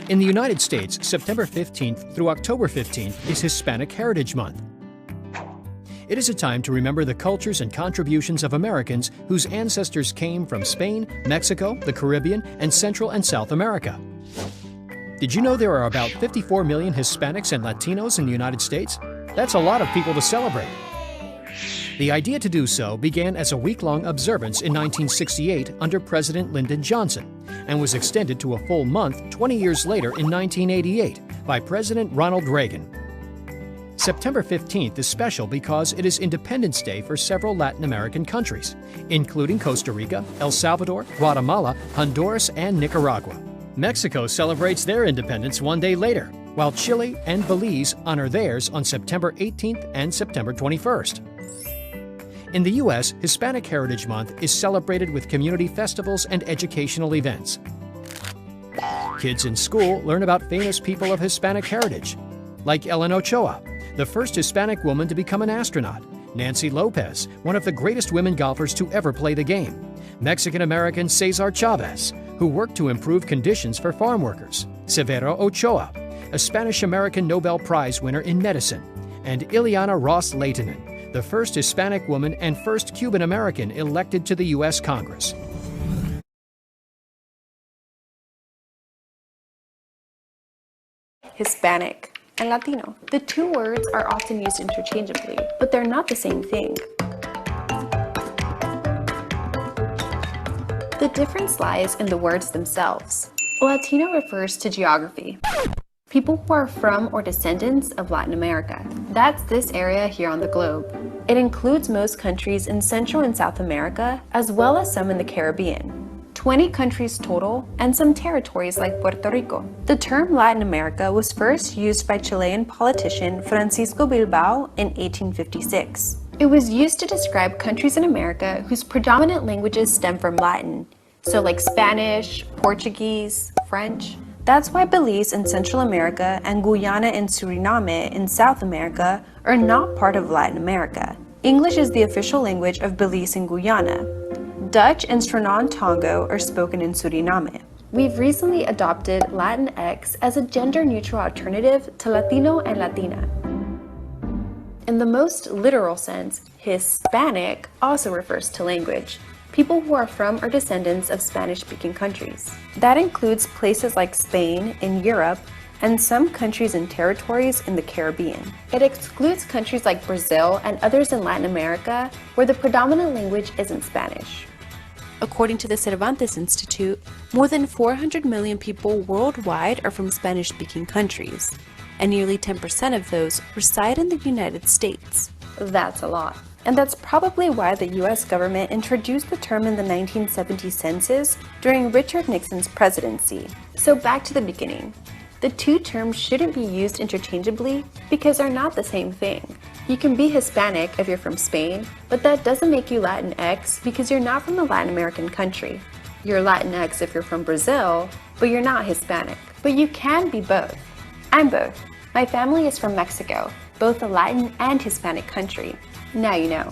In the United States, September 15th through October 15th is Hispanic Heritage Month. It is a time to remember the cultures and contributions of Americans whose ancestors came from Spain, Mexico, the Caribbean, and Central and South America. Did you know there are about 54 million Hispanics and Latinos in the United States? That's a lot of people to celebrate. The idea to do so began as a week-long observance in 1968 under President Lyndon Johnson and was extended to a full month 20 years later in 1988 by President Ronald Reagan. September 15th is special because it is Independence Day for several Latin American countries, including Costa Rica, El Salvador, Guatemala, Honduras, and Nicaragua. Mexico celebrates their independence one day later, while Chile and Belize honor theirs on September 18th and September 21st. In the U.S., Hispanic Heritage Month is celebrated with community festivals and educational events. Kids in school learn about famous people of Hispanic heritage, like Ellen Ochoa, the first Hispanic woman to become an astronaut, Nancy Lopez, one of the greatest women golfers to ever play the game, Mexican-American Cesar Chavez, who worked to improve conditions for farm workers, Severo Ochoa, a Spanish-American Nobel Prize winner in medicine, and Ileana Ross Lehtinen, the first Hispanic woman and first Cuban-American elected to the U.S. Congress. Hispanic and Latino. The two words are often used interchangeably, but they're not the same thing. The difference lies in the words themselves. Latino refers to geography. People who are from or descendants of Latin America. That's this area here on the globe. It includes most countries in Central and South America, as well as some in the Caribbean. 20 countries total, and some territories like Puerto Rico. The term Latin America was first used by Chilean politician Francisco Bilbao in 1856. It was used to describe countries in America whose predominant languages stem from Latin, so like Spanish, Portuguese, French. That's why Belize in Central America and Guyana and Suriname in South America are not part of Latin America. English is the official language of Belize and Guyana. Dutch and Suriname-Tongo are spoken in Suriname. We've recently adopted Latinx as a gender-neutral alternative to Latino and Latina. In the most literal sense, Hispanic also refers to language. People who are from or descendants of Spanish-speaking countries. That includes places like Spain in Europe and some countries and territories in the Caribbean. It excludes countries like Brazil and others in Latin America where the predominant language isn't Spanish. According to the Cervantes Institute, more than 400 million people worldwide are from Spanish-speaking countries, and nearly 10% of those reside in the United States. That's a lot. And that's probably why the US government introduced the term in the 1970 census during Richard Nixon's presidency. So back to the beginning. The two terms shouldn't be used interchangeably because they're not the same thing. You can be Hispanic if you're from Spain, but that doesn't make you Latinx because you're not from a Latin American country. You're Latinx if you're from Brazil, but you're not Hispanic. But you can be both. I'm both. My family is from Mexico, both a Latin and Hispanic country. Now you know.